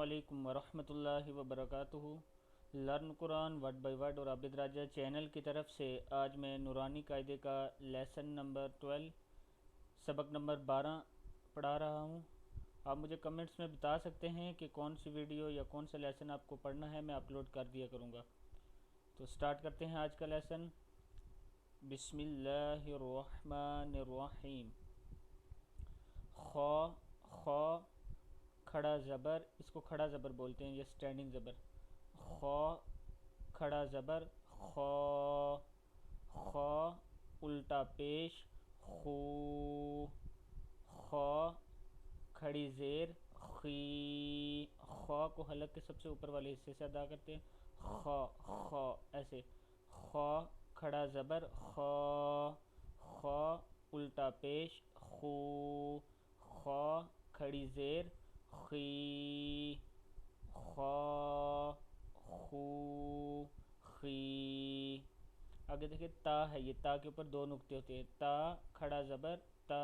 علیکم ورحمۃ اللہ وبرکاتہ۔ Learn Quran word by word اور عابد راجہ چینل کی طرف سے آج میں نورانی قاعدے کا لیسن نمبر 12 سبق نمبر 12 پڑھا رہا ہوں۔ آپ مجھے کمنٹس میں بتا سکتے ہیں کہ کون سی ویڈیو یا کون سا لیسن آپ کو پڑھنا ہے، میں اپلوڈ کر دیا کروں گا۔ تو سٹارٹ کرتے ہیں آج کا لیسن۔ بسم اللہ الرحمن الرحیم۔ خا کھڑا زبر، اس کو کھڑا زبر بولتے ہیں، یہ سٹینڈنگ زبر۔ خا کھڑا زبر خا، خا الٹا پیش خو، خا کھڑی زیر خی، خا کو حلق کے سب سے اوپر والے حصے سے ادا کرتے ہیں، خا خا ایسے۔ خا کھڑا زبر خا، خا الٹا پیش خو، خا کھڑی زیر خی، خا خو خی۔ آگے دیکھیں تا ہے، یہ تا کے اوپر دو نقطے ہوتے ہیں، تا کھڑا زبر تا،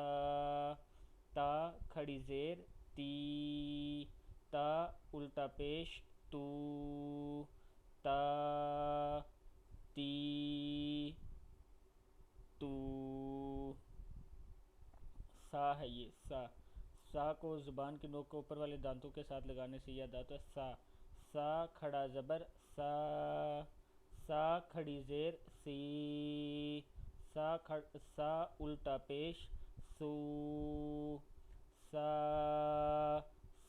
تا کھڑی زیر تی، تا الٹا پیش تو، تا تی تو۔ سا ہے یہ سا، سا کو زبان کی نوک کو اوپر والے دانتوں کے ساتھ لگانے سے یاد آتا ہے سا۔ سا کھڑا زبر سا، سا کھڑی زیر سی، سا الٹا پیش سو، سا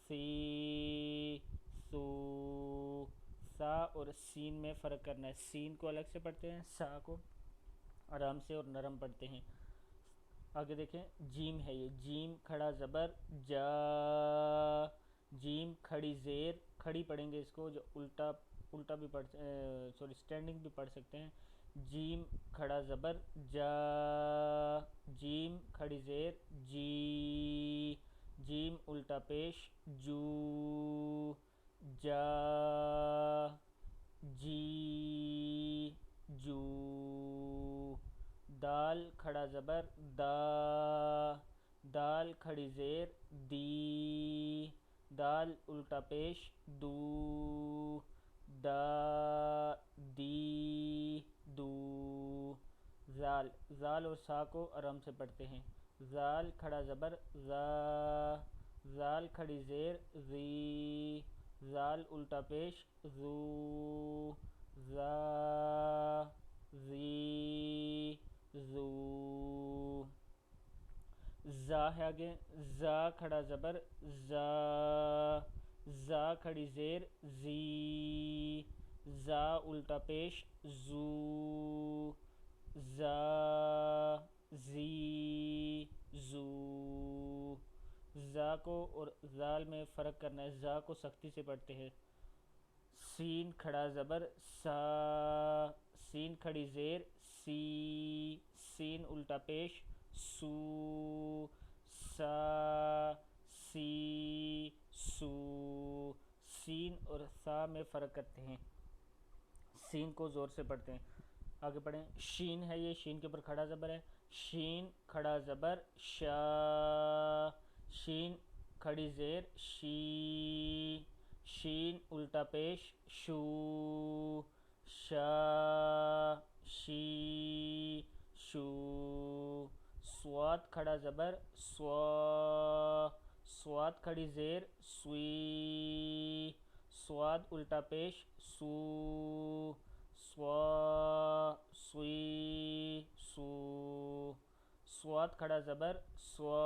سی سو۔ سا اور سین میں فرق کرنا ہے، سین کو الگ سے پڑھتے ہیں، سا کو آرام سے اور نرم پڑھتے ہیں۔ آگے دیکھیں جیم ہے، یہ جیم کھڑا زبر جا، جیم کھڑی زیر کھڑی پڑھیں گے اس کو، جو الٹا بھی پڑھ سٹینڈنگ بھی پڑھ سکتے ہیں۔ جیم کھڑا زبر جا، جیم کھڑی زیر جی، جیم الٹا پیش جو، جا جی جو۔ دال کھڑا زبر دا، دال کھڑی زیر دی، دال الٹا پیش دو، دا دی دو۔ زال، زال اور سا کو آرام سے پڑھتے ہیں، زال کھڑا زبر زا، زال کھڑی زیر زی، زال الٹا پیش زو، زا زی زو۔ زا ہے آگے، زا کھڑا زبر زا، زا کھڑی زیر زی، زا الٹا پیش زو، زا زی زو۔ زا کو اور زال میں فرق کرنا ہے، زا کو سختی سے پڑھتے ہیں۔ سین کھڑا زبر سا، سین کھڑی زیر سی، سین الٹا پیش سو، سا سی سو۔ سین اور سا میں فرق کرتے ہیں، سین کو زور سے پڑھتے ہیں۔ آگے پڑھیں شین ہے، یہ شین کے اوپر کھڑا زبر ہے، شین کھڑا زبر شا، شین کھڑی زیر شی، شین الٹا پیش شو، شا شی شو۔ صاد کھڑا زبر سوا، صاد کھڑی زیر سوی، صاد الٹا پیش سو، سوا سوی سو۔ صاد کھڑا زبر سوا،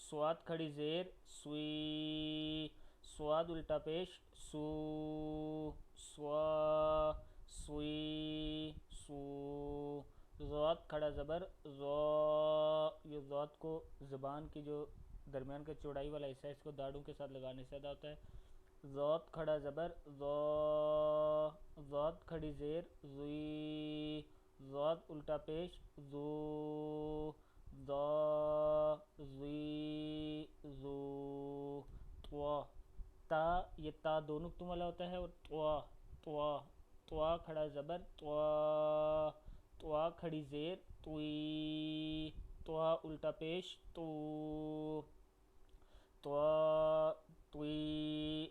صاد کھڑی زیر سوی، صاد الٹا پیش سو، سوا سوی سو۔ ضاد کھڑا زبر ضا، یہ ضاد کو زبان کی جو درمیان کا چوڑائی والا حصہ ہے اس کو داڑھوں کے ساتھ لگانے سے ادا ہوتا ہے۔ ضاد کھڑا زبر ضا، ضاد کھڑی زیر زی، ضاد الٹا پیش زو، ضا زی زو۔ طوا، تا یہ تا دو نقطوں والا ہوتا ہے، اور طوا طوا، طوا کھڑا زبر طوا، طوا کھڑی زیر طوی، طوا الٹا پیش تو، طوا طوی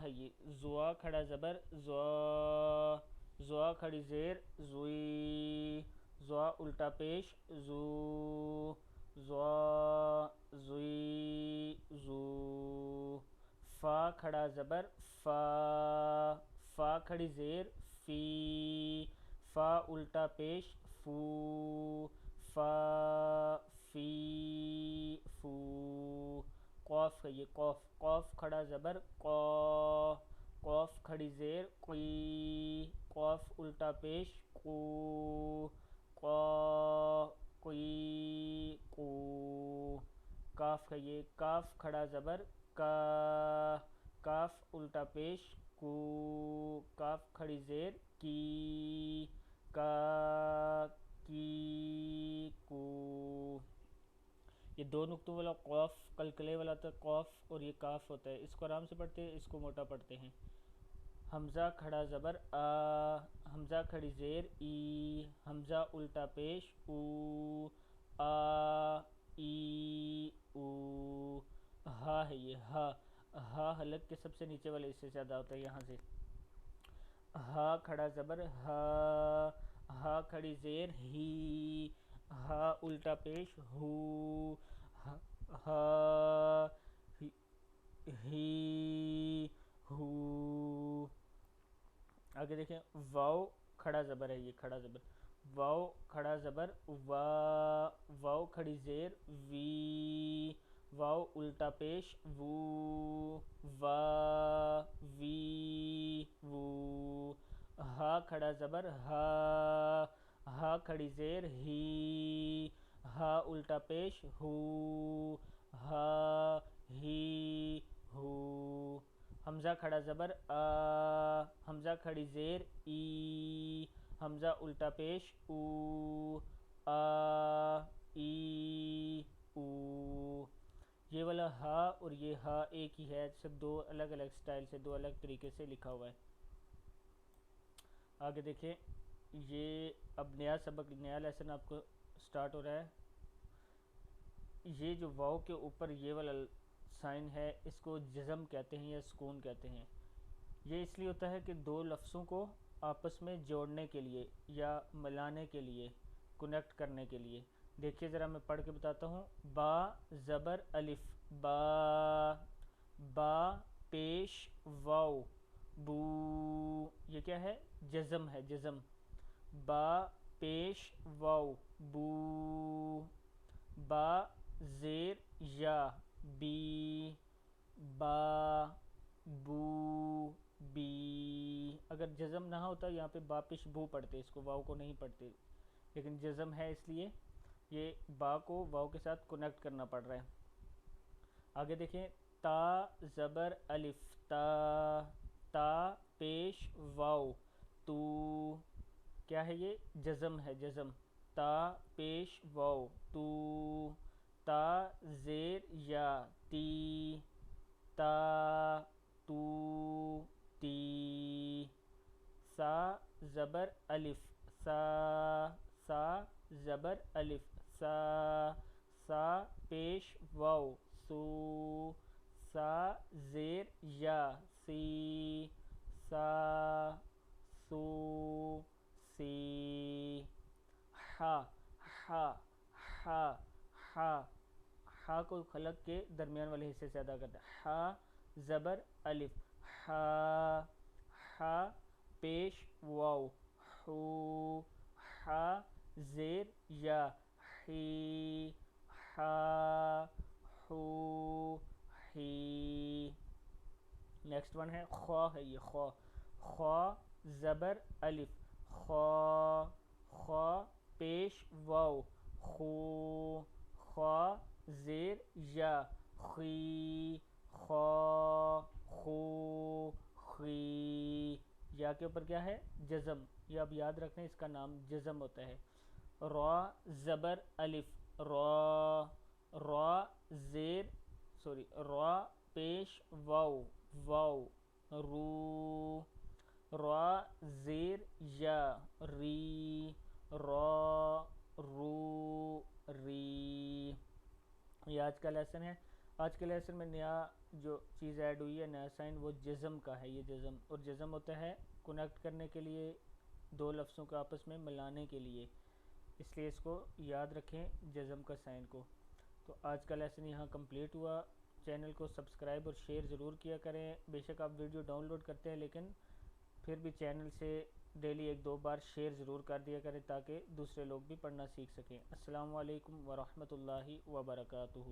ہے یہ زوا کھڑا زبر زوا، زوا کھڑی زیر زوئی، زوا الٹا پیش زو، زوا زوئی زو، فا کھڑا زبر فا، فا کھڑی زیر فی، فا الٹا پیش فو، فا فی فو، قوف ہے یہ قوف، قوف کھڑا زبر قو، قوف کھڑی زیر قی، قوف الٹا پیش قو، قو قی قو، کاف ہے یہ کاف کھڑا زبر کا، کاف الٹا پیش کو، کاف کھڑی زیر کی، کا کی کو، یہ دو نقطوں والا قوف قلقلے والا ہوتا ہے قوف، اور یہ کاف ہوتا ہے، اس کو آرام سے پڑھتے ہیں، اس کو موٹا پڑھتے ہیں۔ حمزہ کھڑا زبر آ، حمزہ کھڑی زیر ای، حمزہ الٹا پیش او، آ ای او، ہا ہے یہ ہا، ہا حلق کے سب سے نیچے والے حصے سے ادا ہوتا ہے یہاں سے۔ ہا کھڑا زبر ہا، ہا کھڑی زیر ہی، ہا الٹا پیش ہو، ہا ہی ہو، آگے دیکھیں واو کھڑا زبر ہے یہ کھڑا زبر، واو کھڑا زبر وا، واو کھڑی زیر وی، واو الٹا پیش وو، وا وی وو، ہا کھڑا زبر ہا، ہا کھڑی زیر ہی، ہا الٹا پیش ہو، ہا ہی ہو، حمزہ کھڑا زبر آ، حمزہ کھڑی زیر ای، حمزہ الٹا پیش او، آ ای او، یہ والا ہا اور یہ ہا ایک ہی ہے، صرف دو الگ الگ سٹائل سے، دو الگ طریقے سے لکھا ہوا ہے۔ آگے دیکھیں یہ اب نیا سبق، نیا لیسن آپ کو سٹارٹ ہو رہا ہے۔ یہ جو واو کے اوپر یہ والا سائن ہے اس کو جزم کہتے ہیں یا سکون کہتے ہیں۔ یہ اس لیے ہوتا ہے کہ دو لفظوں کو آپس میں جوڑنے کے لیے یا ملانے کے لیے، کنیکٹ کرنے کے لیے۔ دیکھیے ذرا میں پڑھ کے بتاتا ہوں، با زبر الف با، با پیش واو بو، یہ کیا ہے جزم ہے جزم، با پیش واو بو، با زیر یا بی، با بو بی، اگر جزم نہ ہوتا یہاں پہ با پیش بو پڑھتے، اس کو واو کو نہیں پڑھتے، لیکن جزم ہے اس لیے یہ با کو واو کے ساتھ کنیکٹ کرنا پڑ رہا ہے۔ آگے دیکھیں تا زبر الف تا، تا پیش واو تو، کیا ہے یہ جزم ہے جزم، تا پیش واو تو، تا زیر یا تی، تا تو تی، سا زبر الف سا، سا زبر الف سا، سا پیش واو سو، سا زیر یا سی، سا سو سی، ہا ہا ہا ہا، ہا کو خلق کے درمیان والے حصے سے ادا کرتا ہے، ہا زبر الف ہا، ہا پیش واو ہو، ہا زیر یا حی، ہا ہو حی۔ نیکسٹ ون ہے خوا ہے یہ خوا، خوا زبر الف خوا، خوا پیش واو خو، خوا زیر یا خی، خوا خو خی، یا کے اوپر کیا ہے جزم، یہ اب یاد رکھیں اس کا نام جزم ہوتا ہے۔ را زبر الف را، را زیر را پیش واو واو رو، را زیر یا ری، را رو ری، یہ آج کا لیسن ہے۔ آج کے لیسن میں نیا جو چیز ایڈ ہوئی ہے، نیا سائن، وہ جزم کا ہے. یہ جزم، اور جزم ہوتا ہے کنیکٹ کرنے کے لیے، دو لفظوں کو آپس میں ملانے کے لیے، اس لیے اس کو یاد رکھیں جزم کا سائن کو. تو آج کا لیسن یہاں کمپلیٹ ہوا. چینل کو سبسکرائب اور شیئر ضرور کیا کریں. بے شک آپ ویڈیو ڈاؤن لوڈ کرتے ہیں لیکن پھر بھی چینل سے ڈیلی ایک دو بار شیئر ضرور کر دیا کریں تاکہ دوسرے لوگ بھی پڑھنا سیکھ سکیں. السلام علیکم ورحمۃ اللہ وبرکاتہ.